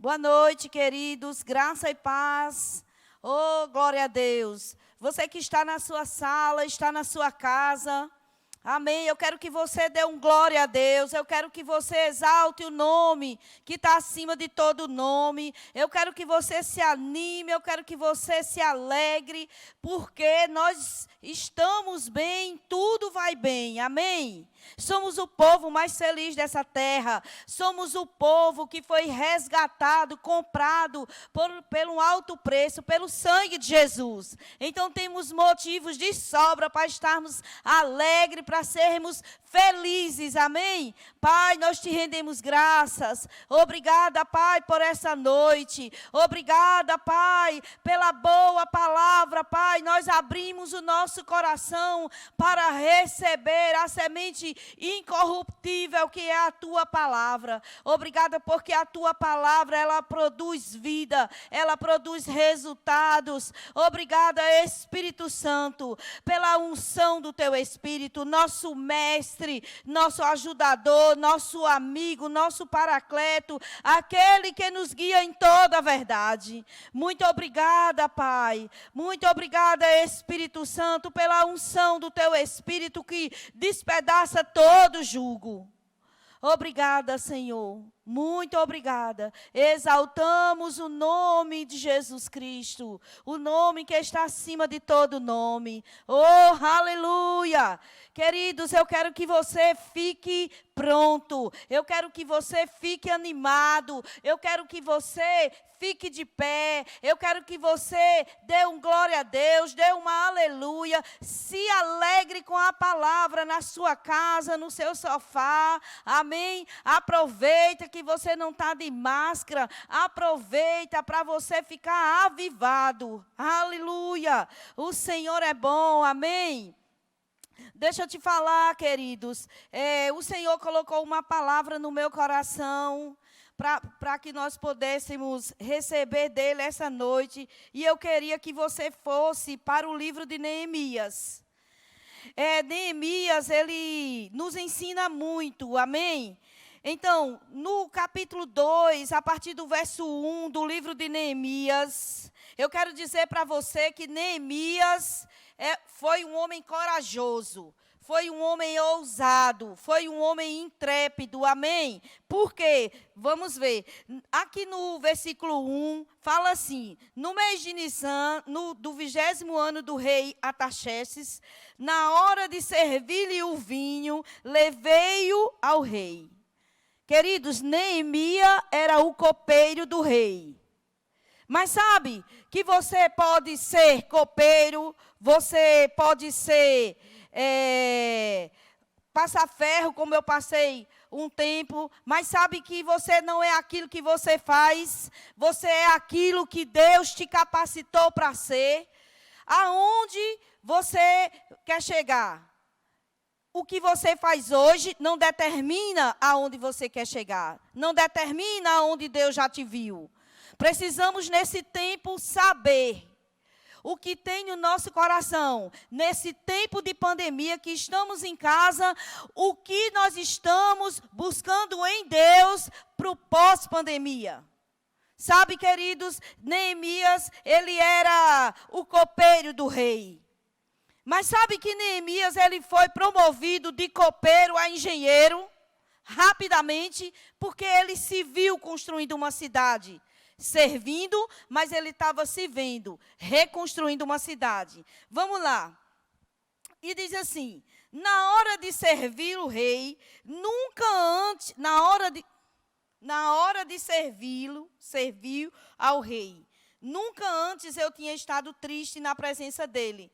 Boa noite, queridos. Graça e paz. Oh, glória a Deus. Você que está na sua sala, está na sua casa. Amém. Eu quero que você dê um glória a Deus. Eu quero que você exalte o nome que está acima de todo nome. Eu quero que você se anime. Eu quero que você se alegre. Porque nós estamos bem, tudo vai bem. Amém. Somos o povo mais feliz dessa terra. Somos o povo que foi resgatado, comprado pelo alto preço, pelo sangue de Jesus. Então temos motivos de sobra para estarmos alegres, para sermos felizes. Amém? Pai, nós te rendemos graças. Obrigada, Pai, por essa noite. Obrigada, Pai, pela boa palavra. Pai, nós abrimos o nosso coração para receber a semente incorruptível que é a tua palavra. Obrigada porque a tua palavra, ela produz vida, ela produz resultados. Obrigada, Espírito Santo, pela unção do teu Espírito, nosso mestre, nosso ajudador, nosso amigo, nosso paracleto, aquele que nos guia em toda a verdade. Muito obrigada, Pai. Muito obrigada, Espírito Santo, pela unção do teu Espírito que despedaça todo jugo. Obrigada, Senhor. Muito obrigada. Exaltamos o nome de Jesus Cristo, o nome que está acima de todo nome. Oh, aleluia! Queridos, eu quero que você fique pronto. Eu quero que você fique animado. Eu quero que você fique de pé. Eu quero que você dê um glória a Deus, dê uma aleluia. Se alegre com a palavra na sua casa, no seu sofá. Amém? Aproveita que você não está de máscara. Aproveita para você ficar avivado. Aleluia! O Senhor é bom. Amém? Deixa eu te falar, queridos. O Senhor colocou uma palavra no meu coração para que nós pudéssemos receber dele essa noite. E eu queria que você fosse para o livro de Neemias. Neemias, ele nos ensina muito, amém? Então, no capítulo 2, a partir do verso 1 do livro de Neemias, eu quero dizer para você que Neemias foi um homem corajoso. Foi um homem ousado, foi um homem intrépido, amém? Por quê? Vamos ver. Aqui no versículo 1, fala assim: no mês de Nissan, do 20º ano do rei Artaxerxes, na hora de servir-lhe o vinho, levei-o ao rei. Queridos, Neemias era o copeiro do rei. Mas sabe que você pode ser copeiro, você pode ser passar ferro, como eu passei um tempo, mas sabe que você não é aquilo que você faz, você é aquilo que Deus te capacitou para ser. Aonde você quer chegar? O que você faz hoje não determina aonde você quer chegar, não determina aonde Deus já te viu. Precisamos, nesse tempo, saber o que tem no nosso coração. Nesse tempo de pandemia que estamos em casa, o que nós estamos buscando em Deus para o pós-pandemia. Sabe, queridos, Neemias, ele era o copeiro do rei. Mas sabe que Neemias, ele foi promovido de copeiro a engenheiro, rapidamente, porque ele se viu construindo uma cidade. Servindo, mas ele estava se vendo, reconstruindo uma cidade. Vamos lá. E diz assim: na hora de servir o rei, nunca antes, na hora de serviu ao rei, nunca antes eu tinha estado triste na presença dele.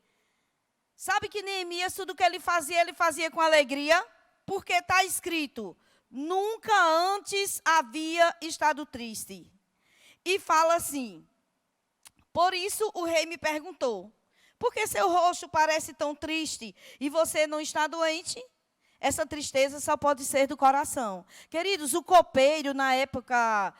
Sabe que Neemias, tudo que ele fazia com alegria, porque está escrito: nunca antes havia estado triste. E fala assim: por isso o rei me perguntou, por que seu rosto parece tão triste e você não está doente? Essa tristeza só pode ser do coração. Queridos, o copeiro na época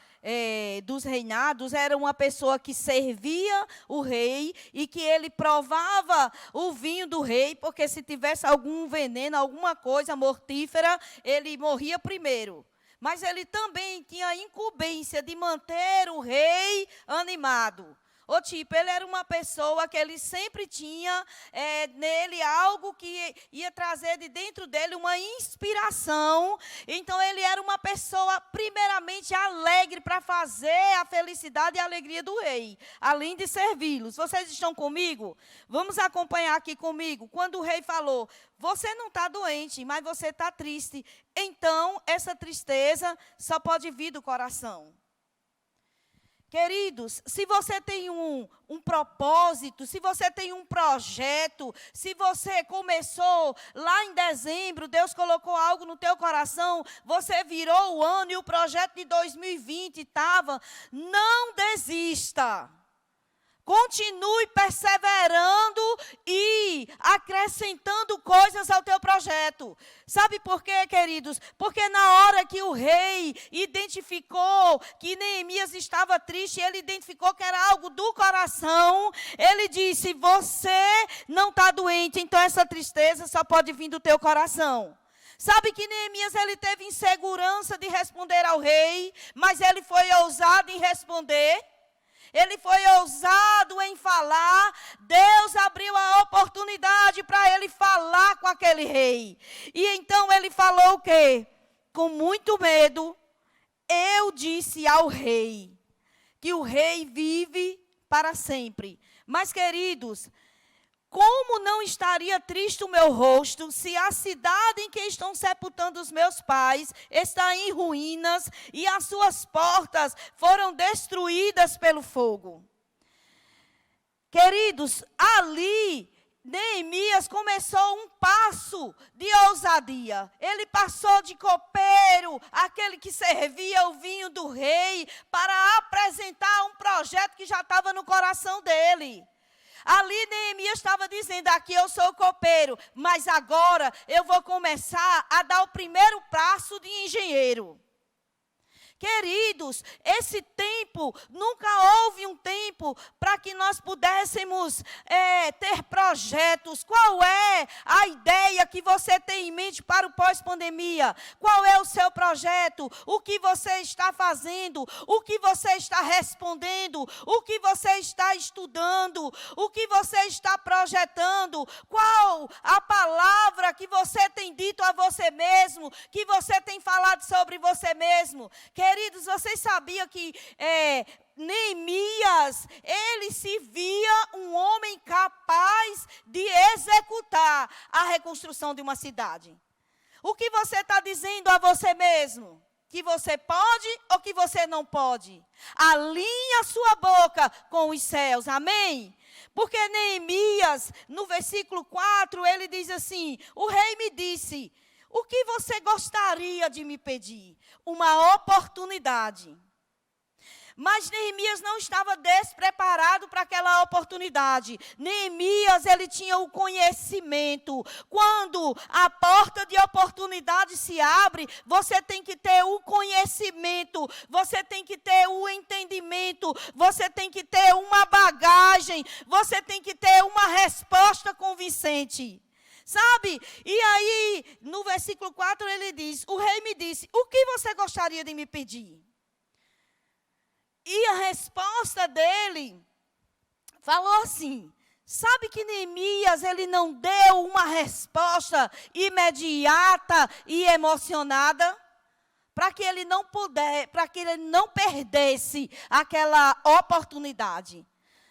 dos reinados era uma pessoa que servia o rei e que ele provava o vinho do rei, porque se tivesse algum veneno, alguma coisa mortífera, ele morria primeiro. mas ele também tinha a incumbência de manter o rei animado. Ou tipo, ele era uma pessoa que ele sempre tinha nele algo que ia trazer de dentro dele uma inspiração. Então, ele era uma pessoa primeiramente alegre para fazer a felicidade e a alegria do rei, além de servi-los. Vocês estão comigo? Vamos acompanhar aqui comigo. Quando o rei falou, você não está doente, mas você está triste. Então, essa tristeza só pode vir do coração. Queridos, se você tem um propósito, se você tem um projeto, se você começou lá em dezembro, Deus colocou algo no teu coração, você virou o ano e o projeto de 2020 estava, não desista. Continue perseverando e acrescentando coisas ao teu projeto. Sabe por quê, queridos? Porque na hora que o rei identificou que Neemias estava triste, ele identificou que era algo do coração, ele disse, você não está doente, então essa tristeza só pode vir do teu coração. Sabe que Neemias ele teve insegurança de responder ao rei, mas ele foi ousado em responder. Ele foi ousado em falar, Deus abriu a oportunidade para ele falar com aquele rei. E então ele falou o quê? Com muito medo, eu disse ao rei, que o rei vive para sempre. Mas, queridos, como não estaria triste o meu rosto, se a cidade em que estão sepultando os meus pais está em ruínas e as suas portas foram destruídas pelo fogo? Queridos, ali Neemias começou um passo de ousadia. Ele passou de copeiro, aquele que servia o vinho do rei, para apresentar um projeto que já estava no coração dele. Ali Neemias estava dizendo, aqui eu sou copeiro, mas agora eu vou começar a dar o primeiro passo de engenheiro. Queridos, esse tempo, nunca houve um tempo para que nós pudéssemos ter projetos. Qual é a ideia que você tem em mente para o pós-pandemia? Qual é o seu projeto? O que você está fazendo? O que você está respondendo? O que você está estudando? O que você está projetando? Qual a palavra que você tem dito a você mesmo? Que você tem falado sobre você mesmo? Queridos, vocês sabiam que Neemias, ele se via um homem capaz de executar a reconstrução de uma cidade. O que você está dizendo a você mesmo? Que você pode ou que você não pode? Alinhe a sua boca com os céus, amém? Porque Neemias, no versículo 4, ele diz assim, o rei me disse, o que você gostaria de me pedir? Uma oportunidade. Mas Neemias não estava despreparado para aquela oportunidade. Neemias, ele tinha o conhecimento. Quando a porta de oportunidade se abre, você tem que ter o conhecimento, você tem que ter o entendimento, você tem que ter uma bagagem, você tem que ter uma resposta convincente. Sabe? E aí, no versículo 4, ele diz, o rei me disse, o que você gostaria de me pedir? E a resposta dele falou assim, sabe que Neemias, ele não deu uma resposta imediata e emocionada? Para que ele não perdesse aquela oportunidade.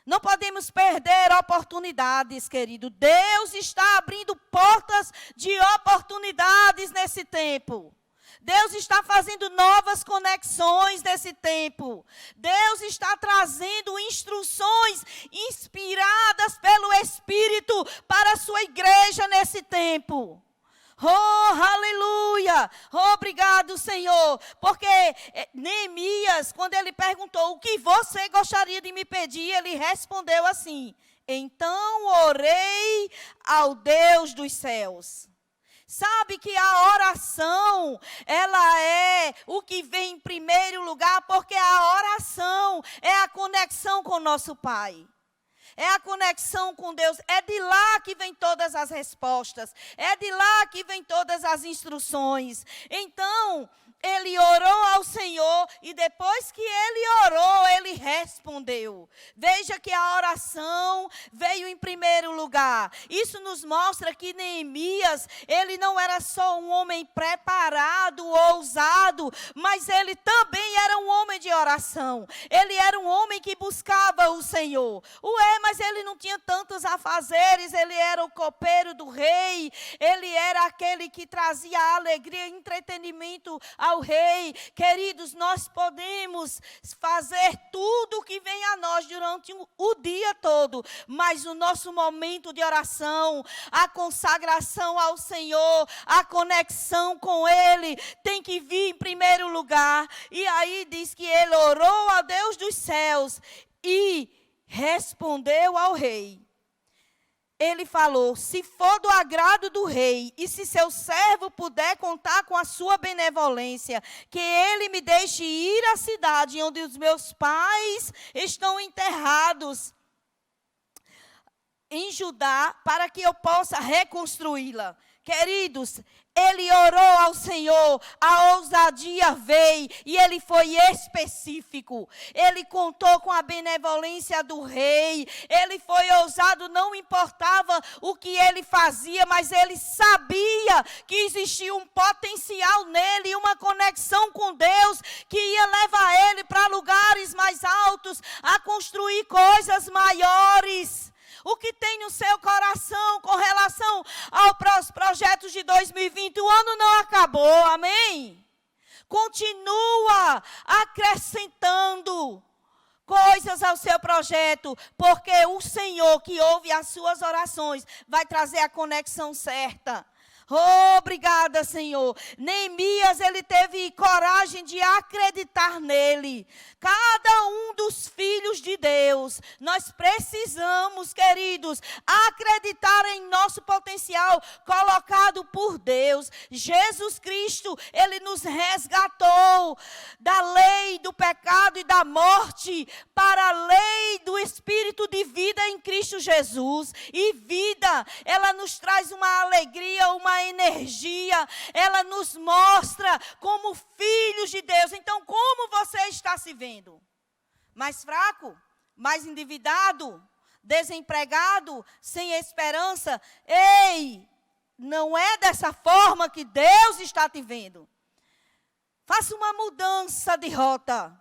Não podemos perder oportunidades, querido. Deus está abrindo portas de oportunidades nesse tempo. Deus está fazendo novas conexões nesse tempo. Deus está trazendo instruções inspiradas pelo Espírito para a sua igreja nesse tempo. Oh, aleluia! Oh, obrigado, Senhor. Porque Neemias, quando ele perguntou o que você gostaria de me pedir, ele respondeu assim, então orei ao Deus dos céus. Sabe que a oração, ela é o que vem em primeiro lugar, porque a oração é a conexão com o nosso Pai. É a conexão com Deus, é de lá que vem todas as respostas, é de lá que vem todas as instruções. Então, ele orou ao Senhor e depois que ele orou, ele respondeu. Veja que a oração veio em primeiro lugar. Isso nos mostra que Neemias, ele não era só um homem preparado, ousado, mas ele também era um homem de oração. Ele era um homem que buscava o Senhor. Mas ele não tinha tantos afazeres, ele era o copeiro do rei, ele era aquele que trazia alegria e entretenimento ao rei. Queridos, nós podemos fazer tudo o que vem a nós durante o dia todo, mas o nosso momento de oração, a consagração ao Senhor, a conexão com Ele, tem que vir em primeiro lugar. E aí diz que ele orou a Deus dos céus e respondeu ao rei. Ele falou: se for do agrado do rei, e se seu servo puder contar com a sua benevolência, que ele me deixe ir à cidade onde os meus pais estão enterrados em Judá, para que eu possa reconstruí-la. Queridos, ele orou ao Senhor, a ousadia veio e ele foi específico. Ele contou com a benevolência do rei, ele foi ousado, não importava o que ele fazia, mas ele sabia que existia um potencial nele, uma conexão com Deus, que ia levar ele para lugares mais altos, a construir coisas maiores. O que tem no seu coração com relação aos projetos de 2020? O ano não acabou, amém? Continua acrescentando coisas ao seu projeto, porque o Senhor que ouve as suas orações vai trazer a conexão certa. Obrigada, Senhor. Neemias, ele teve coragem de acreditar nele. Cada um dos filhos de Deus, nós precisamos, queridos, acreditar em nosso potencial colocado por Deus. Jesus Cristo, ele nos resgatou da lei do pecado e da morte para a lei do Espírito de vida em Cristo Jesus. E vida, ela nos traz uma alegria, uma energia, ela nos mostra como filhos de Deus. Então, como você está se vendo? Mais fraco? Mais endividado? Desempregado? Sem esperança? Ei, não é dessa forma que Deus está te vendo. Faça uma mudança de rota.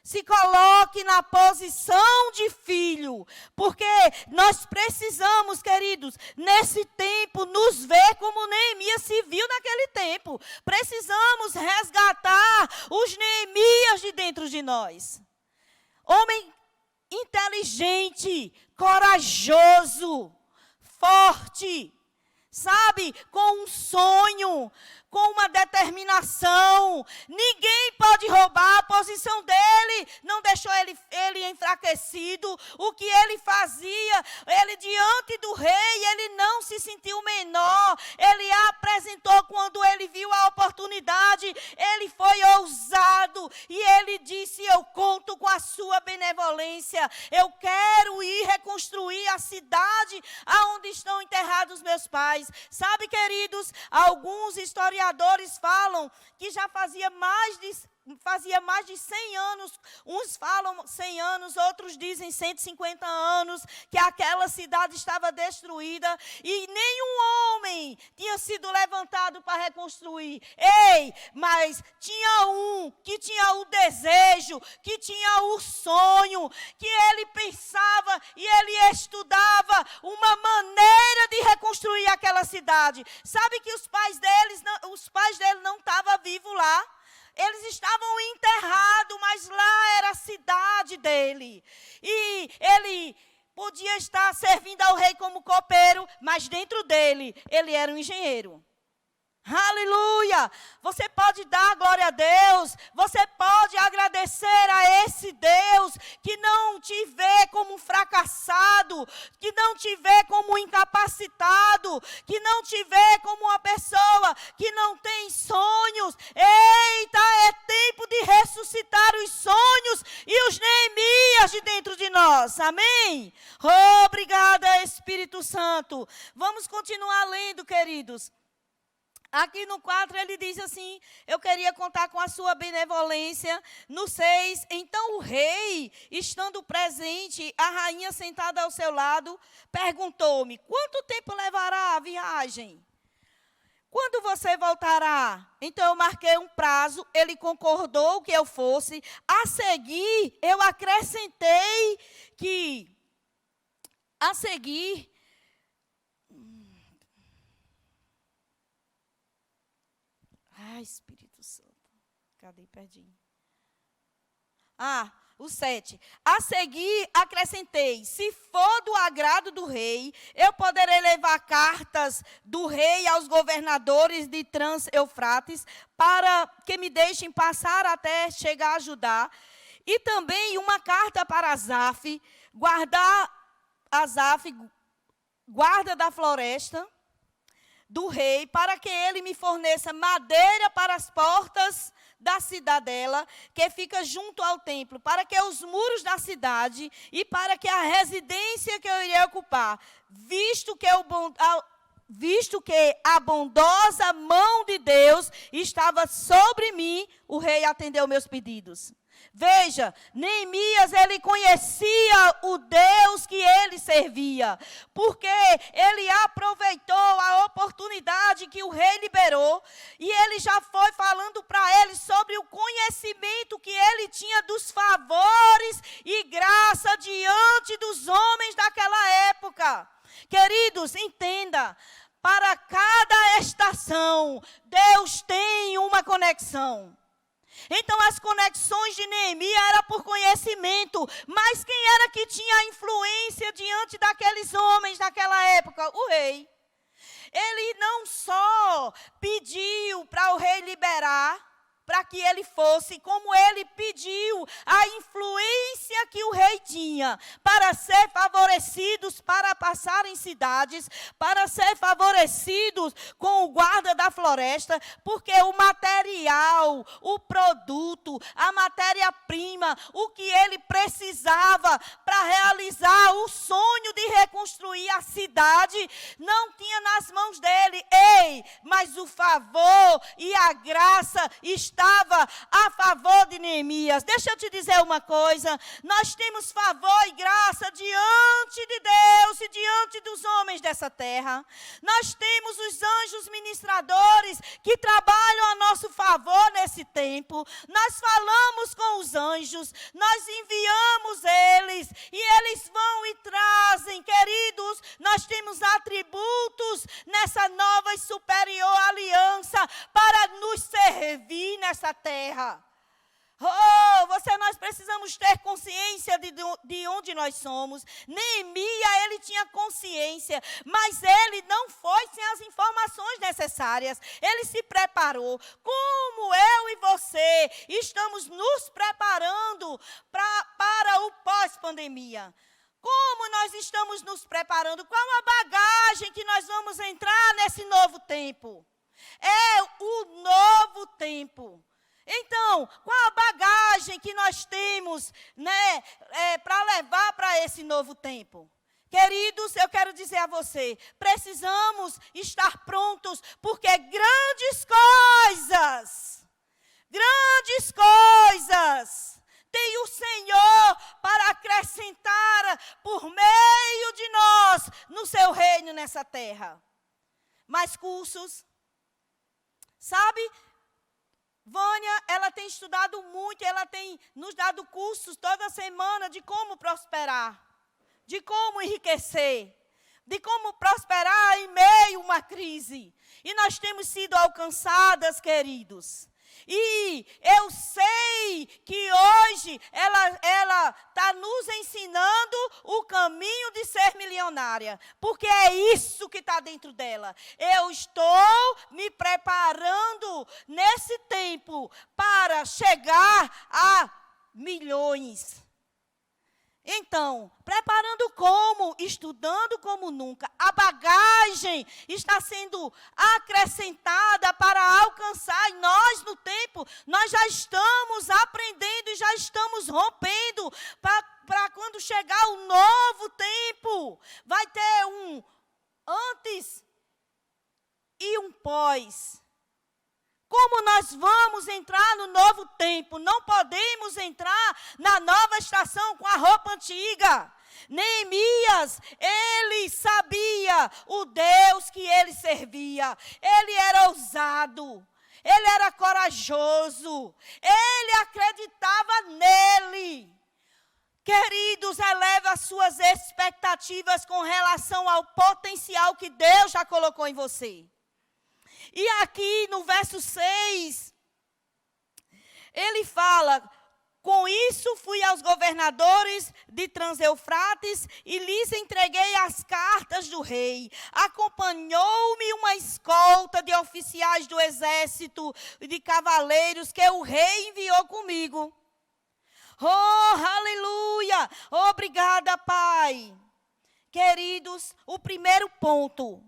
Se coloque na posição de filho, porque nós precisamos, queridos, nesse tempo, nos ver como Neemias se viu naquele tempo. Precisamos resgatar os Neemias de dentro de nós. Homem inteligente, corajoso, forte, sabe, com um sonho, com uma determinação. Ninguém pode roubar a posição dele. Não deixou ele enfraquecido. O que ele fazia, ele diante do rei, ele não se sentiu menor. Ele apresentou quando ele viu a oportunidade. Ele foi ousado e ele disse: eu conto com a sua benevolência. Eu quero ir reconstruir a cidade aonde estão enterrados meus pais. Sabe, queridos, alguns historiadores falam que já fazia mais de 100 anos, uns falam 100 anos, outros dizem 150 anos, que aquela cidade estava destruída e nenhum homem tinha sido levantado para reconstruir. Mas tinha um que tinha o desejo, que tinha o sonho, que ele pensava e ele estudava uma maneira de reconstruir aquela cidade. Sabe que os pais dele não estavam vivos lá. Eles estavam enterrados, mas lá era a cidade dele. E ele podia estar servindo ao rei como copeiro, mas dentro dele, ele era um engenheiro. Aleluia! Você pode dar glória a Deus, você pode agradecer a esse Deus que não te vê como um fracassado, que não te vê como um incapacitado, que não te vê como uma pessoa que não tem sonhos. Eita, é tempo de ressuscitar os sonhos e os Neemias de dentro de nós, amém? Obrigada, Espírito Santo. Vamos continuar lendo, queridos. Aqui no 4 ele diz assim: eu queria contar com a sua benevolência. No 6, então o rei, estando presente, a rainha sentada ao seu lado, perguntou-me: quanto tempo levará a viagem? Quando você voltará? Então eu marquei um prazo, ele concordou que eu fosse. A seguir, eu acrescentei que, a seguir, ai, Espírito Santo, cadê? Perdi. O 7. A seguir, acrescentei: se for do agrado do rei, eu poderei levar cartas do rei aos governadores de Trans-Eufrates, para que me deixem passar até chegar a Judá. E também uma carta para Asaf, guarda da floresta do rei, para que ele me forneça madeira para as portas da cidadela, que fica junto ao templo, para que os muros da cidade e para que a residência que eu irei ocupar, visto que a bondosa mão de Deus estava sobre mim, o rei atendeu meus pedidos. Veja, Neemias, ele conhecia o Deus que ele servia, porque ele aproveitou a oportunidade que o rei liberou, e ele já foi falando para ele sobre o conhecimento que ele tinha dos favores e graça diante dos homens daquela época. Queridos, entenda, para cada estação, Deus tem uma conexão. Então, as conexões de Neemias eram por conhecimento. Mas quem era que tinha influência diante daqueles homens daquela época? O rei. Ele não só pediu para o rei liberar, para que ele fosse, como ele pediu a influência que o rei tinha para ser favorecidos, para passar em cidades, para ser favorecidos com o guarda da floresta, porque o material, o produto, a matéria-prima, o que ele precisava para realizar o sonho de reconstruir a cidade, não tinha nas mãos dele. Mas o favor e a graça estava a favor de Neemias. Deixa eu te dizer uma coisa: nós temos favor e graça diante de Deus e diante dos homens dessa terra. Nós temos os anjos ministradores que trabalham a nosso favor nesse tempo. Nós falamos com os anjos, nós enviamos eles e eles vão e trazem. Queridos, nós temos atributos nessa nova e superior aliança para nos servir nessa terra. Nós precisamos ter consciência de onde nós somos. Neemias, ele tinha consciência, mas ele não foi sem as informações necessárias. Ele se preparou. Como eu e você estamos nos preparando para o pós-pandemia? Como nós estamos nos preparando? Qual a bagagem que nós vamos entrar nesse novo tempo? É o novo tempo. Então, qual a bagagem que nós temos, para levar para esse novo tempo? Queridos, eu quero dizer a você, precisamos estar prontos, porque grandes coisas tem o Senhor para acrescentar por meio de nós no seu reino nessa terra. Mais cursos, sabe? Vânia, ela tem estudado muito, ela tem nos dado cursos toda semana de como prosperar, de como enriquecer, de como prosperar em meio a uma crise. E nós temos sido alcançadas, queridos. E eu sei que hoje ela está nos ensinando o caminho de ser milionária, porque é isso que está dentro dela. Eu estou me preparando nesse tempo para chegar a milhões. Então, preparando como? Estudando como nunca. A bagagem está sendo acrescentada para alcançar. E nós, no tempo, nós já estamos aprendendo e já estamos rompendo. Para quando chegar o novo tempo, vai ter um antes e um pós. Como nós vamos entrar no novo tempo? Não podemos entrar na nova estação com a roupa antiga. Neemias, ele sabia o Deus que ele servia. Ele era ousado, ele era corajoso, ele acreditava nele. Queridos, eleve as suas expectativas com relação ao potencial que Deus já colocou em você. E aqui no verso 6, ele fala: com isso fui aos governadores de Transeufrates e lhes entreguei as cartas do rei. Acompanhou-me uma escolta de oficiais do exército e de cavaleiros que o rei enviou comigo. Oh, aleluia! Obrigada, Pai. Queridos, o primeiro ponto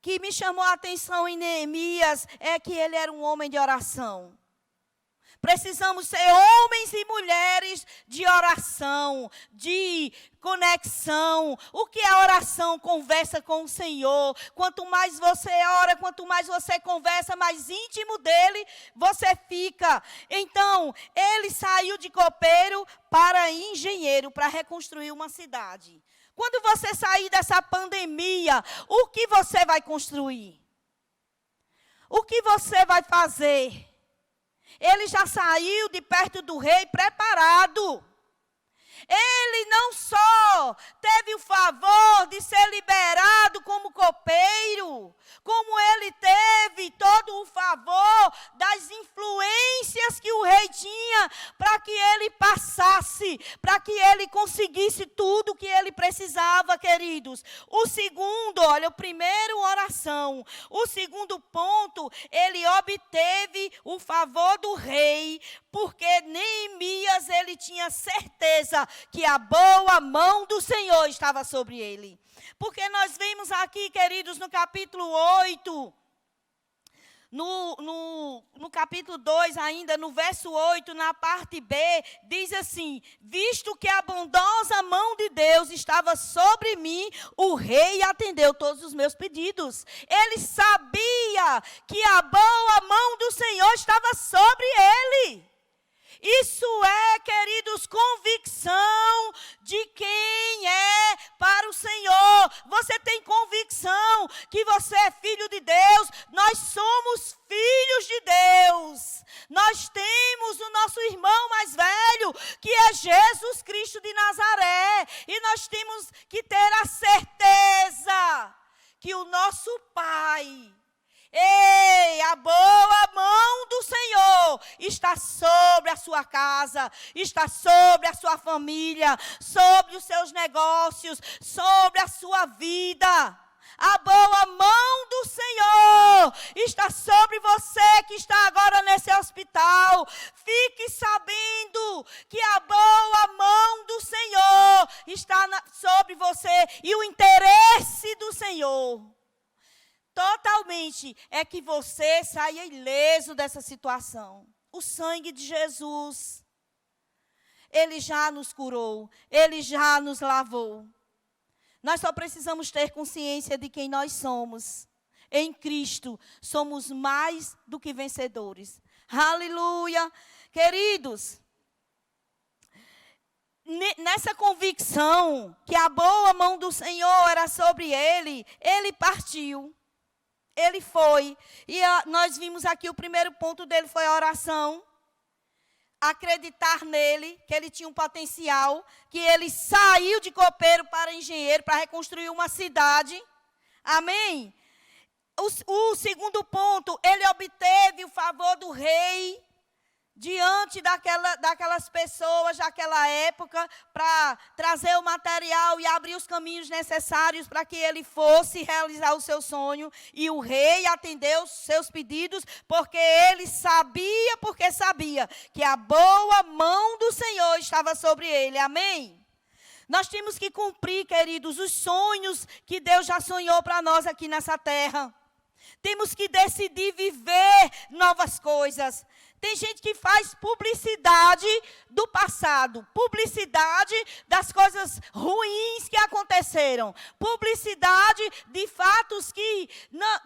que me chamou a atenção em Neemias é que ele era um homem de oração. Precisamos ser homens e mulheres de oração, de conexão. O que é oração? Conversa com o Senhor. Quanto mais você ora, quanto mais você conversa, mais íntimo dele você fica. Então, ele saiu de copeiro para engenheiro, para reconstruir uma cidade. Quando você sair dessa pandemia, o que você vai construir? O que você vai fazer? Ele já saiu de perto do rei preparado. Ele não só teve o favor de ser liberado como copeiro, como ele teve todo o favor das influências que o rei tinha para que ele passasse, para que ele conseguisse tudo o que ele precisava, queridos. O segundo, olha, o primeiro, oração. O segundo ponto, ele obteve o favor do rei, porque Neemias, ele tinha certeza que a boa mão do Senhor estava sobre ele. Porque nós vimos aqui, queridos, no capítulo 8, no capítulo 2 ainda, no verso 8, na parte B, diz assim: visto que a bondosa mão de Deus estava sobre mim, o rei atendeu todos os meus pedidos. Ele sabia que a boa mão do Senhor estava sobre ele. Isso é, queridos, convicção de quem é para o Senhor. Você tem convicção que você é filho de Deus. Nós somos filhos de Deus. Nós temos o nosso irmão mais velho, que é Jesus Cristo de Nazaré. E nós temos que ter a certeza que o nosso Pai... Ei, a boa mão do Senhor está sobre a sua casa, está sobre a sua família, sobre os seus negócios, sobre a sua vida. A boa mão do Senhor está sobre você que está agora nesse hospital. Fique sabendo que a boa mão do Senhor está sobre você e o interesse do Senhor totalmente é que você saia ileso dessa situação. O sangue de Jesus, ele já nos curou, ele já nos lavou. Nós só precisamos ter consciência de quem nós somos. Em Cristo, somos mais do que vencedores. Aleluia! Queridos, nessa convicção que a boa mão do Senhor era sobre ele, ele partiu. Ele foi, e nós vimos aqui o primeiro ponto dele foi a oração. Acreditar nele, que ele tinha um potencial, que ele saiu de copeiro para engenheiro, para reconstruir uma cidade. Amém? O segundo ponto, ele obteve o favor do rei, diante daquelas pessoas daquela época, para trazer o material e abrir os caminhos necessários para que ele fosse realizar o seu sonho. E o rei atendeu os seus pedidos, porque ele sabia que a boa mão do Senhor estava sobre ele. Amém? Nós temos que cumprir, queridos, os sonhos que Deus já sonhou para nós aqui nessa terra. Temos que decidir viver novas coisas. Tem gente que faz publicidade do passado, publicidade das coisas ruins que aconteceram, publicidade de fatos que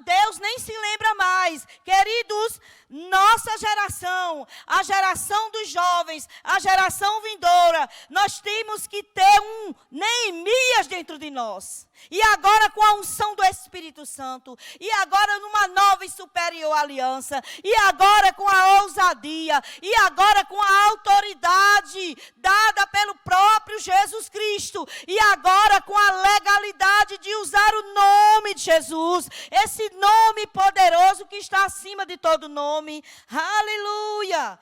Deus nem se lembra mais. Queridos, nossa geração, a geração dos jovens, a geração vindoura, nós temos que ter um Neemias dentro de nós. E agora com a unção do Espírito Santo, e agora numa nova e superior aliança, e agora com a ousadia, e agora com a autoridade dada pelo próprio Jesus Cristo, e agora com a legalidade de usar o nome de Jesus, esse nome poderoso que está acima de todo nome. Aleluia!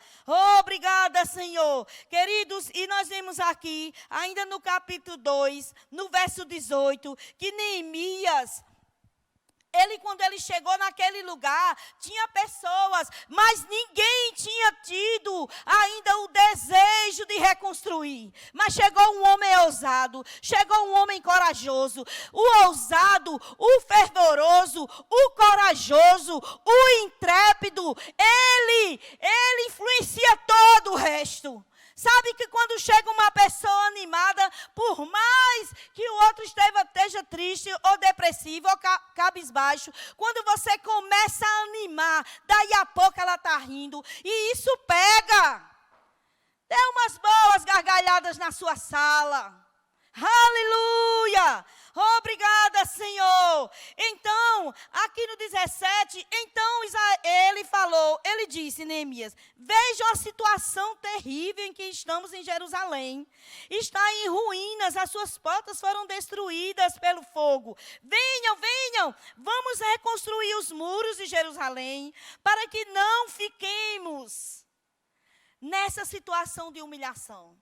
Obrigada, Senhor. Queridos, e nós vemos aqui, ainda no capítulo 2, no verso 18, que Neemias, quando ele chegou naquele lugar, tinha pessoas, mas ninguém tinha tido ainda o desejo de reconstruir. Mas chegou um homem ousado, chegou um homem corajoso. O ousado, o fervoroso, o corajoso, o intrépido, ele influencia todo o resto. Sabe que quando chega uma pessoa animada, por mais que o outro esteja triste ou depressivo ou cabisbaixo, quando você começa a animar, daí a pouco ela está rindo. E isso pega. Dê umas boas gargalhadas na sua sala. Aleluia! Obrigada, Senhor. Então, aqui no 17, então ele disse, Neemias, vejam a situação terrível em que estamos em Jerusalém. Está em ruínas, as suas portas foram destruídas pelo fogo. Venham, vamos reconstruir os muros de Jerusalém, para que não fiquemos nessa situação de humilhação.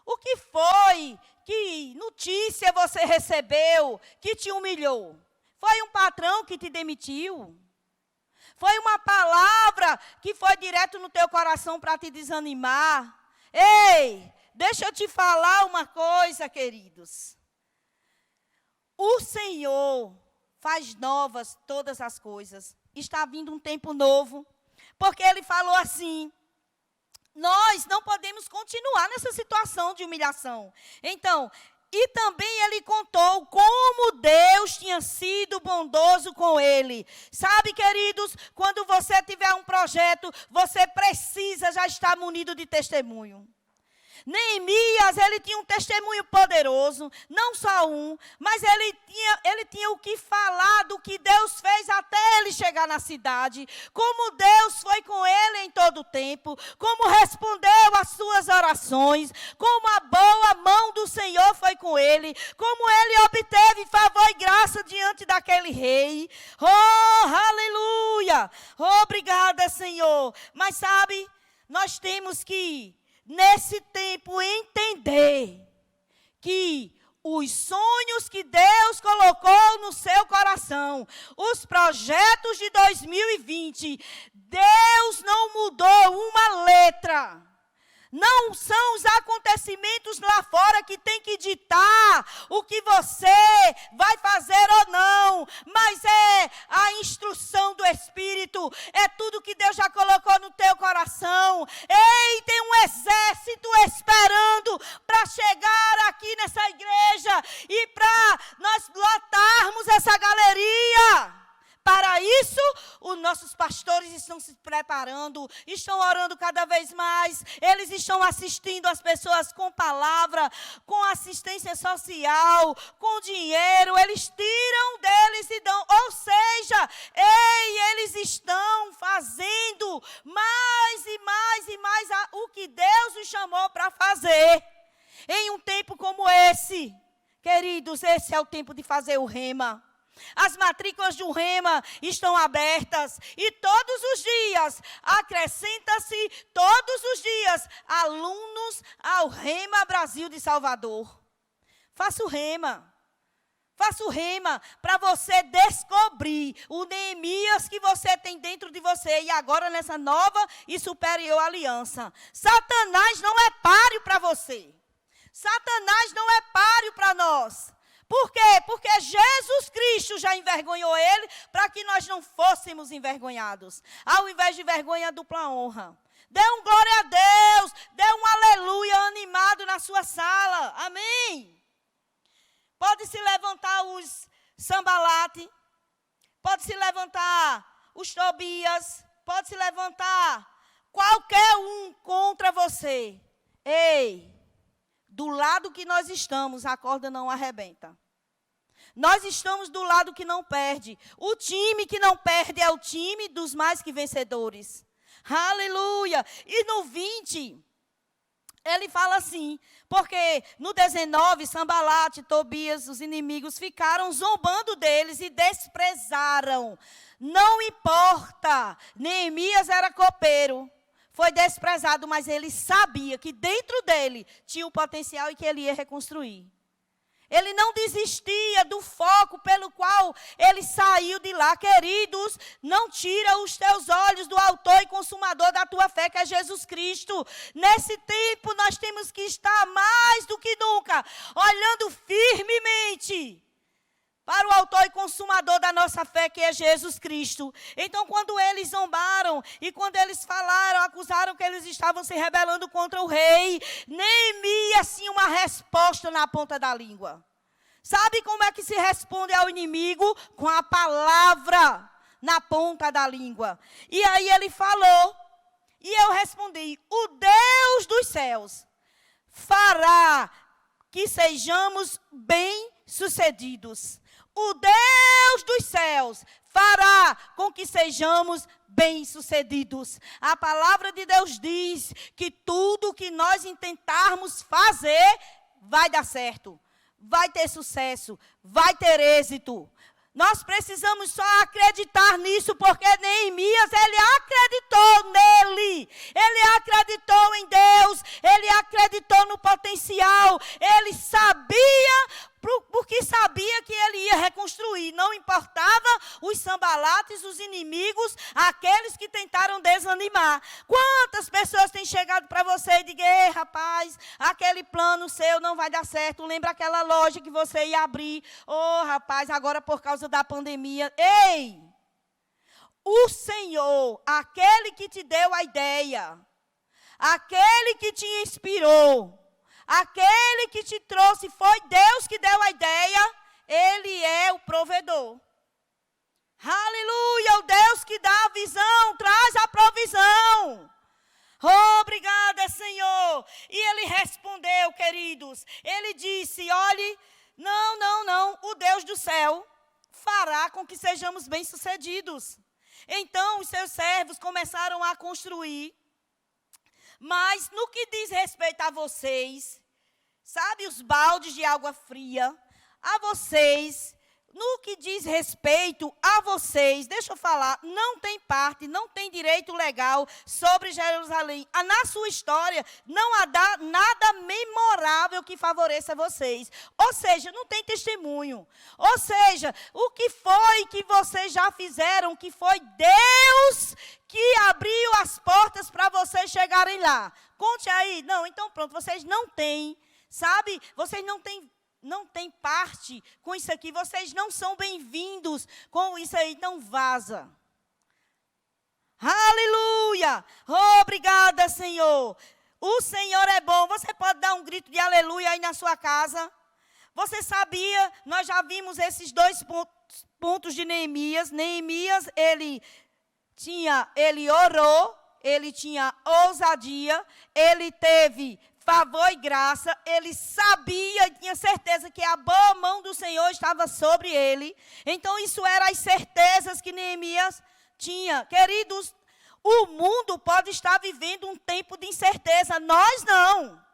O que foi que notícia você recebeu que te humilhou? Foi um patrão que te demitiu? Foi uma palavra que foi direto no teu coração para te desanimar? Ei, deixa eu te falar uma coisa, queridos. O Senhor faz novas todas as coisas. Está vindo um tempo novo, porque Ele falou assim: nós não podemos continuar nessa situação de humilhação. Então, e também ele contou como Deus tinha sido bondoso com ele. Sabe, queridos, quando você tiver um projeto, você precisa já estar munido de testemunho. Neemias, ele tinha um testemunho poderoso, não só um, mas ele tinha o que falar do que Deus fez até ele chegar na cidade, como Deus foi com ele em todo o tempo, como respondeu às suas orações, como a boa mão do Senhor foi com ele, como ele obteve favor e graça diante daquele rei. Oh, aleluia! Obrigada, Senhor. Mas sabe, nós temos que nesse tempo entender que os sonhos que Deus colocou no seu coração, os projetos de 2020, Deus não mudou uma letra. Não são os acontecimentos lá fora que tem que ditar o que você vai fazer ou não, mas é a instrução do Espírito, é tudo que Deus já colocou no teu coração. Ei, tem um exército esperando para chegar aqui nessa igreja e para nós lotarmos essa galeria. Para isso, os nossos pastores estão se preparando, estão orando cada vez mais, eles estão assistindo as pessoas com palavra, com assistência social, com dinheiro, eles tiram deles e dão. Ou seja, eles estão fazendo mais e mais e mais o que Deus os chamou para fazer. Em um tempo como esse, queridos, esse é o tempo de fazer o rema. As matrículas do Rema estão abertas e todos os dias, acrescenta-se todos os dias, alunos ao Rema Brasil de Salvador. Faça o Rema para você descobrir o Neemias que você tem dentro de você e agora nessa nova e superior aliança. Satanás não é páreo para você. Satanás não é páreo para nós. Por quê? Porque Jesus Cristo já envergonhou ele para que nós não fôssemos envergonhados. Ao invés de vergonha, dupla honra. Dê um glória a Deus. Dê um aleluia animado na sua sala. Amém. Pode se levantar os Sambalate. Pode se levantar os Tobias. Pode se levantar qualquer um contra você. Ei, do lado que nós estamos, a corda não arrebenta. Nós estamos do lado que não perde. O time que não perde é o time dos mais que vencedores. Aleluia. E no 20, ele fala assim, porque no 19, Sambalate, Tobias, os inimigos ficaram zombando deles e desprezaram. Não importa, Neemias era copeiro, foi desprezado, mas ele sabia que dentro dele tinha o potencial e que ele ia reconstruir. Ele não desistia do foco pelo qual ele saiu de lá. Queridos, não tira os teus olhos do autor e consumador da tua fé, que é Jesus Cristo. Nesse tempo, nós temos que estar mais do que nunca, olhando firmemente para o autor e consumador da nossa fé, que é Jesus Cristo. Então, quando eles zombaram e quando eles falaram, acusaram que eles estavam se rebelando contra o rei, Neemias tinha uma resposta na ponta da língua. Sabe como é que se responde ao inimigo? Com a palavra na ponta da língua. E aí ele falou, e eu respondi: o Deus dos céus fará que sejamos bem-sucedidos. O Deus dos céus fará com que sejamos bem-sucedidos. A palavra de Deus diz que tudo que nós intentarmos fazer vai dar certo, vai ter sucesso, vai ter êxito. Nós precisamos só acreditar nisso, porque Neemias, ele acreditou nele, ele acreditou em Deus, ele acreditou no potencial, ele sabia, porque sabia que ele ia reconstruir. Não importava os Sambalates, os inimigos, aqueles que tentaram desanimar. Quantas pessoas têm chegado para você e digam: ei, rapaz, aquele plano seu não vai dar certo. Lembra aquela loja que você ia abrir? Oh, rapaz, agora por causa da pandemia. Ei, o Senhor, aquele que te deu a ideia, aquele que te inspirou, aquele que te trouxe, foi Deus que deu a ideia, Ele é o provedor. Aleluia, o Deus que dá a visão, traz a provisão. Obrigada, Senhor. E Ele respondeu, queridos, Ele disse: olhe, não, o Deus do céu fará com que sejamos bem-sucedidos. Então, os seus servos começaram a construir. Mas no que diz respeito a vocês, sabe, os baldes de água fria, a vocês, no que diz respeito a vocês, deixa eu falar, não tem parte, não tem direito legal sobre Jerusalém. Na sua história, não há nada memorável que favoreça vocês. Ou seja, não tem testemunho. Ou seja, o que foi que vocês já fizeram, que foi Deus que abriu as portas para vocês chegarem lá. Conte aí. Não, então pronto, vocês não têm, sabe? Vocês não têm parte com isso aqui. Vocês não são bem-vindos com isso aí, então vaza. Aleluia! Obrigada, Senhor. O Senhor é bom. Você pode dar um grito de aleluia aí na sua casa? Você sabia, nós já vimos esses dois pontos de Neemias. Neemias, ele orou, ele tinha ousadia, ele teve favor e graça, ele sabia e tinha certeza que a boa mão do Senhor estava sobre ele. Então, isso eram as certezas que Neemias tinha. Queridos, o mundo pode estar vivendo um tempo de incerteza, nós não.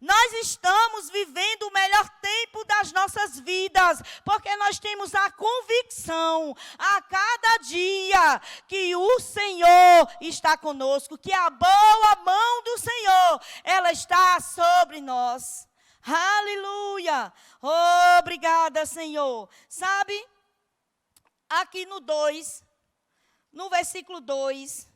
Nós estamos vivendo o melhor tempo das nossas vidas, porque nós temos a convicção a cada dia que o Senhor está conosco, que a boa mão do Senhor, ela está sobre nós. Aleluia! Obrigada, Senhor. Sabe, aqui no versículo 2,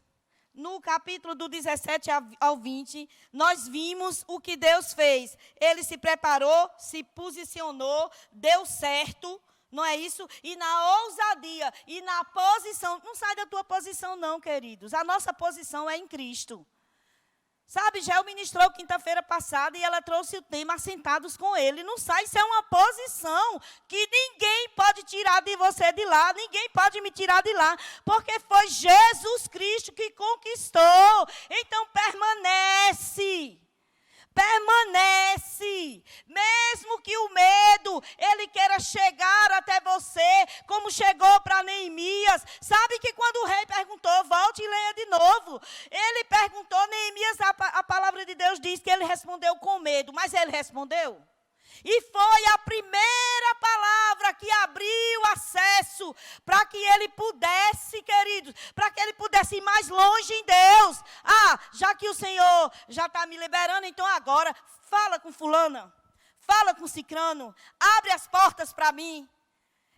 no capítulo do 17 ao 20, nós vimos o que Deus fez. Ele se preparou, se posicionou, deu certo, não é isso? E na ousadia, e na posição, não sai da tua posição não, queridos. A nossa posição é em Cristo. Sabe, Gel ministrou quinta-feira passada e ela trouxe o tema Assentados com Ele. Não sai, isso é uma posição que ninguém pode tirar de você de lá, ninguém pode me tirar de lá, porque foi Jesus Cristo que conquistou. Então permanece. Permanece, mesmo que o medo, ele queira chegar até você, como chegou para Neemias. Sabe que quando o rei perguntou, volte e leia de novo. Ele perguntou, Neemias, a palavra de Deus diz que ele respondeu com medo, mas ele respondeu. E foi a primeira palavra que abriu acesso para que ele pudesse, queridos, para que ele pudesse ir mais longe em Deus. Já que o Senhor já está me liberando, então agora fala com fulana, fala com cicrano, abre as portas para mim.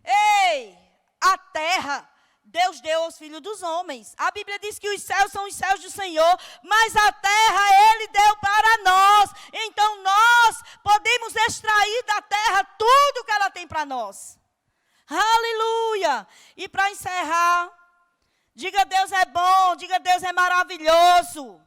Ei, a terra Deus deu aos filhos dos homens. A Bíblia diz que os céus são os céus do Senhor, mas a terra Ele deu para nós. Então nós podemos extrair da terra tudo que ela tem para nós. Aleluia! E para encerrar, diga Deus é bom, diga Deus é maravilhoso.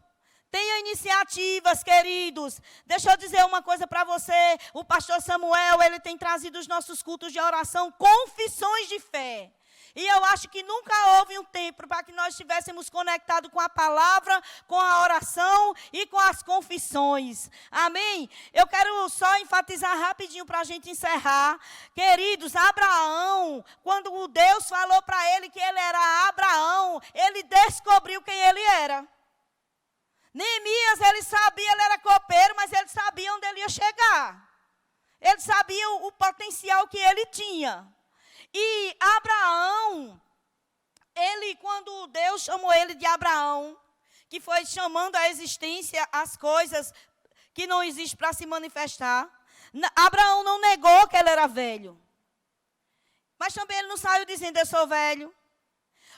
Tenha iniciativas, queridos. Deixa eu dizer uma coisa para você. O pastor Samuel, ele tem trazido os nossos cultos de oração, confissões de fé. E eu acho que nunca houve um tempo para que nós estivéssemos conectados com a palavra, com a oração e com as confissões. Amém? Eu quero só enfatizar rapidinho para a gente encerrar. Queridos, Abraão, quando Deus falou para ele que ele era Abraão, ele descobriu quem ele era. Neemias, ele sabia, ele era copeiro, mas ele sabia onde ele ia chegar. Ele sabia o potencial que ele tinha. E Abraão, quando Deus chamou ele de Abraão, que foi chamando à existência as coisas que não existem para se manifestar, Abraão não negou que ele era velho. Mas também ele não saiu dizendo, eu sou velho.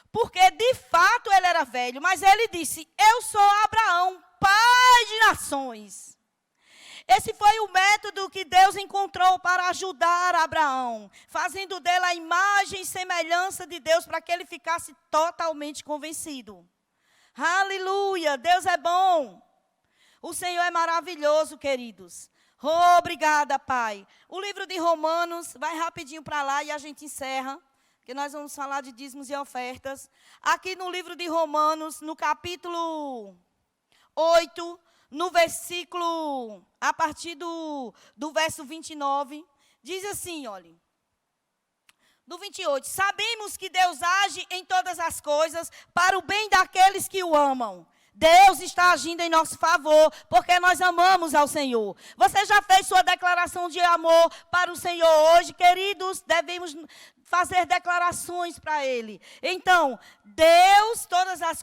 Porque de fato ele era velho, mas ele disse, eu sou Abraão, pai de nações. Esse foi o método que Deus encontrou para ajudar Abraão, fazendo dele a imagem e semelhança de Deus para que ele ficasse totalmente convencido. Aleluia, Deus é bom. O Senhor é maravilhoso, queridos. Obrigada, Pai. O livro de Romanos, vai rapidinho para lá e a gente encerra, porque nós vamos falar de dízimos e ofertas. Aqui no livro de Romanos, no capítulo 8, no versículo, a partir do verso 29, diz assim, olha, do 28, sabemos que Deus age em todas as coisas para o bem daqueles que o amam. Deus está agindo em nosso favor, porque nós amamos ao Senhor. Você já fez sua declaração de amor para o Senhor hoje? Queridos, devemos fazer declarações para Ele. Então, Deus, todas as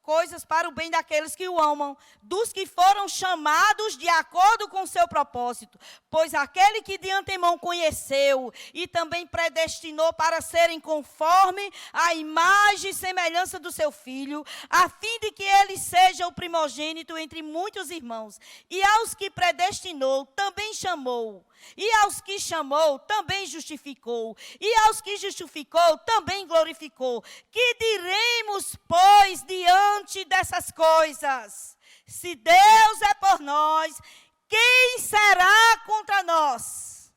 coisas para o bem daqueles que o amam, dos que foram chamados de acordo com o seu propósito. Pois aquele que de antemão conheceu e também predestinou para serem conforme a imagem e semelhança do seu Filho, a fim de que ele seja o primogênito entre muitos irmãos. E aos que predestinou, também chamou. E aos que chamou, também justificou. E aos que justificou, também glorificou. Que diremos, pois, diante dessas coisas? Se Deus é por nós, quem será contra nós?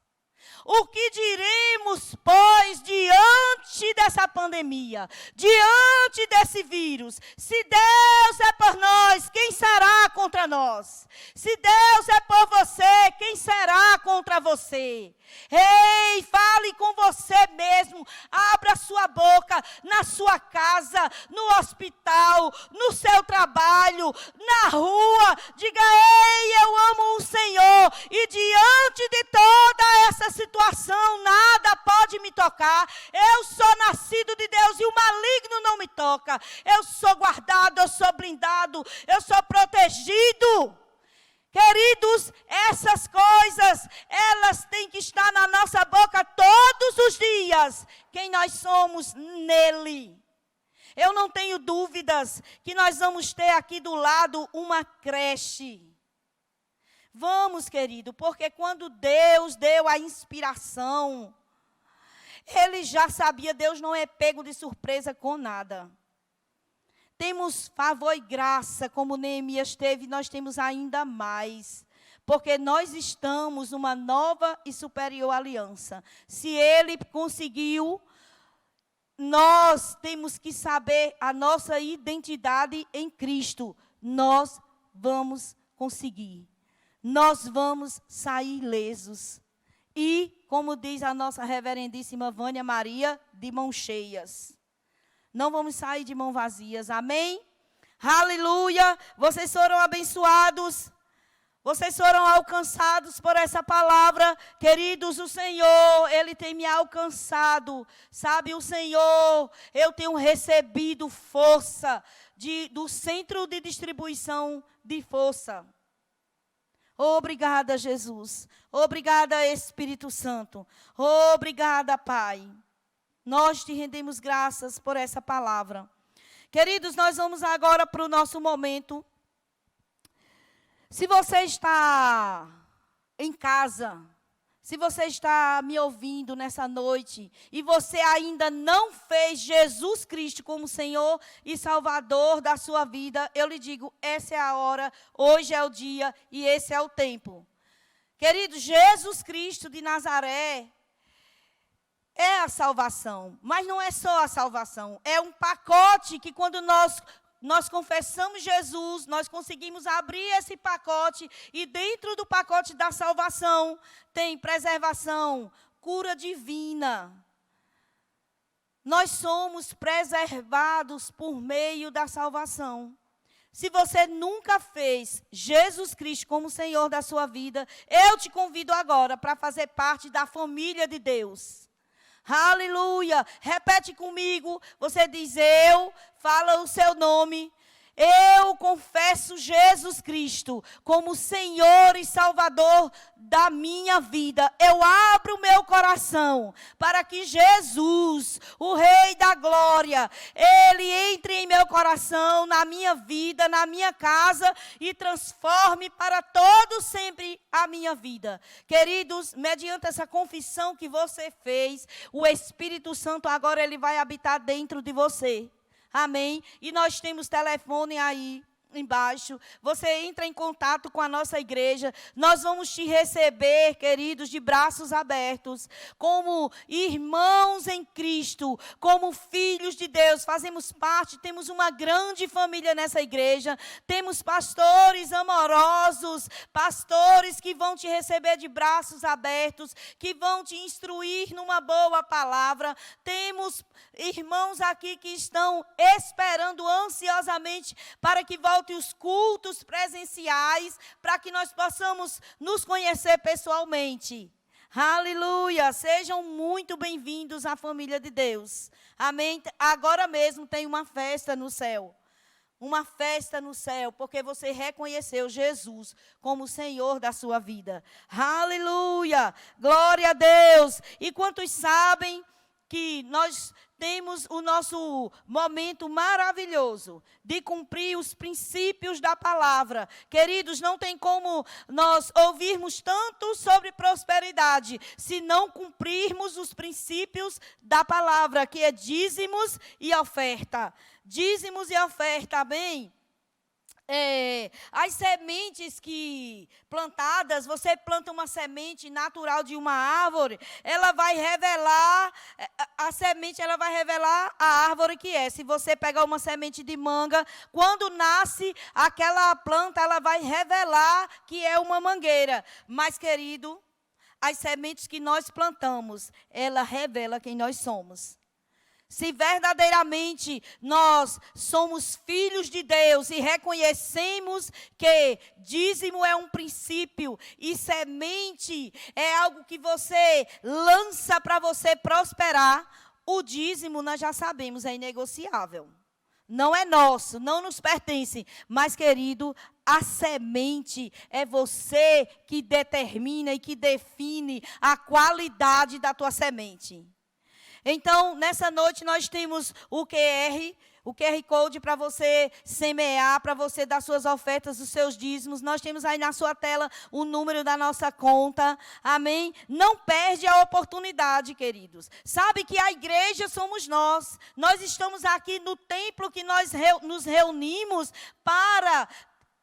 O que diremos, pois, diante dessa pandemia, diante desse vírus? Se Deus é por nós, quem será contra nós? Se Deus é por você, quem será contra você? Ei, fale com você mesmo, abra sua boca na sua casa, no hospital, no seu trabalho, na rua, diga, ei, eu amo o Senhor, e diante de toda essa situação, nada pode me tocar, eu sou nascido de Deus e o maligno não me toca, eu sou guardado, eu sou blindado, eu sou protegido. Queridos, essas coisas, elas têm que estar na nossa boca todos os dias. Quem nós somos nele. Eu não tenho dúvidas que nós vamos ter aqui do lado uma creche. Vamos, querido, porque quando Deus deu a inspiração, Ele já sabia, Deus não é pego de surpresa com nada. temos favor e graça, como Neemias teve, nós temos ainda mais. Porque nós estamos numa nova e superior aliança. Se ele conseguiu, nós temos que saber a nossa identidade em Cristo. Nós vamos conseguir. Nós vamos sair ilesos. E, como diz a nossa reverendíssima Vânia Maria, de mãos cheias. Não vamos sair de mãos vazias. Amém? Aleluia! Vocês foram abençoados. Vocês foram alcançados por essa palavra. Queridos, o Senhor, Ele tem me alcançado. Sabe, o Senhor, eu tenho recebido força do centro de distribuição de força. Obrigada, Jesus. Obrigada, Espírito Santo. Obrigada, Pai. Nós te rendemos graças por essa palavra. Queridos, nós vamos agora para o nosso momento. Se você está em casa, se você está me ouvindo nessa noite, e você ainda não fez Jesus Cristo como Senhor e Salvador da sua vida, eu lhe digo, essa é a hora, hoje é o dia e esse é o tempo. Querido, Jesus Cristo de Nazaré é a salvação, mas não é só a salvação, é um pacote que quando nós confessamos Jesus, nós conseguimos abrir esse pacote e dentro do pacote da salvação tem preservação, cura divina. Nós somos preservados por meio da salvação. Se você nunca fez Jesus Cristo como Senhor da sua vida, eu te convido agora para fazer parte da família de Deus. Aleluia, repete comigo, você diz fala o seu nome, eu confesso Jesus Cristo como Senhor e Salvador da minha vida. Eu abro o meu coração para que Jesus, o Rei da Glória, Ele entre em meu coração, na minha vida, na minha casa e transforme para todo sempre a minha vida. Queridos, mediante essa confissão que você fez, o Espírito Santo agora ele vai habitar dentro de você. Amém? E nós temos telefone aí embaixo. Você entra em contato com a nossa igreja. Nós vamos te receber, queridos, de braços abertos. Como irmãos em Cristo. Como filhos de Deus. Fazemos parte, temos uma grande família nessa igreja. Temos pastores amorosos. Pastores que vão te receber de braços abertos. Que vão te instruir numa boa palavra. Temos irmãos aqui que estão esperando ansiosamente para que volte os cultos presenciais, para que nós possamos nos conhecer pessoalmente. Aleluia! Sejam muito bem-vindos à família de Deus. Amém? Agora mesmo tem uma festa no céu. Uma festa no céu, porque você reconheceu Jesus como o Senhor da sua vida. Aleluia! Glória a Deus! E quantos sabem que nós temos o nosso momento maravilhoso de cumprir os princípios da palavra. Queridos, não tem como nós ouvirmos tanto sobre prosperidade se não cumprirmos os princípios da palavra, que é dízimos e oferta. Dízimos e oferta, amém? As sementes que plantadas, você planta uma semente natural de uma árvore, ela vai revelar, a semente ela vai revelar a árvore que é. Se você pegar uma semente de manga, quando nasce aquela planta, ela vai revelar que é uma mangueira. Mas, querido, as sementes que nós plantamos, ela revela quem nós somos. Se verdadeiramente nós somos filhos de Deus e reconhecemos que dízimo é um princípio e semente é algo que você lança para você prosperar, o dízimo nós já sabemos, é inegociável. Não é nosso, não nos pertence, mas, querido, a semente é você que determina e que define a qualidade da tua semente. Então, nessa noite nós temos o QR Code para você semear, para você dar suas ofertas, os seus dízimos. Nós temos aí na sua tela o número da nossa conta. Amém? Não perde a oportunidade, queridos. Sabe que a igreja somos nós. Nós estamos aqui no templo que nós nos reunimos para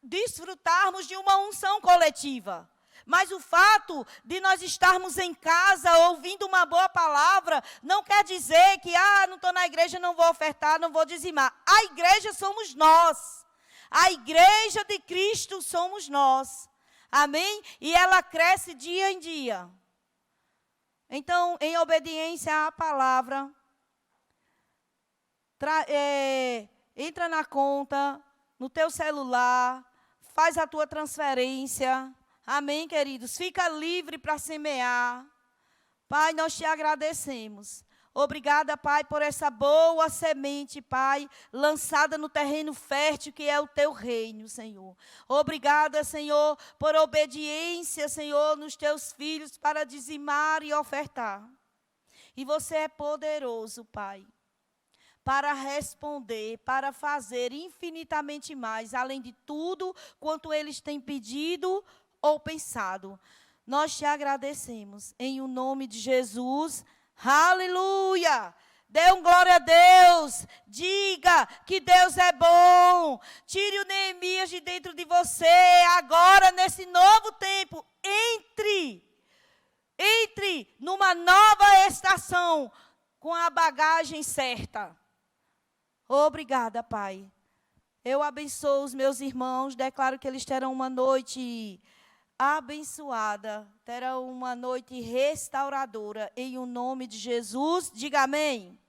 desfrutarmos de uma unção coletiva. Mas o fato de nós estarmos em casa ouvindo uma boa palavra, não quer dizer que, não estou na igreja, não vou ofertar, não vou dizimar. A igreja somos nós. A igreja de Cristo somos nós. Amém? E ela cresce dia em dia. Então, em obediência à palavra, entra na conta, no teu celular, faz a tua transferência. Amém, queridos? Fica livre para semear. Pai, nós te agradecemos. Obrigada, Pai, por essa boa semente, Pai, lançada no terreno fértil que é o teu reino, Senhor. Obrigada, Senhor, por obediência, Senhor, nos teus filhos para dizimar e ofertar. E você é poderoso, Pai, para responder, para fazer infinitamente mais, além de tudo quanto eles têm pedido ou pensado. Nós te agradecemos em o nome de Jesus. Aleluia! Dê um glória a Deus. Diga que Deus é bom. Tire o Neemias de dentro de você. Agora, nesse novo tempo, entre numa nova estação com a bagagem certa. Obrigada, Pai. Eu abençoo os meus irmãos. Declaro que eles terão uma noite abençoada, terá uma noite restauradora, em o nome de Jesus. Diga amém.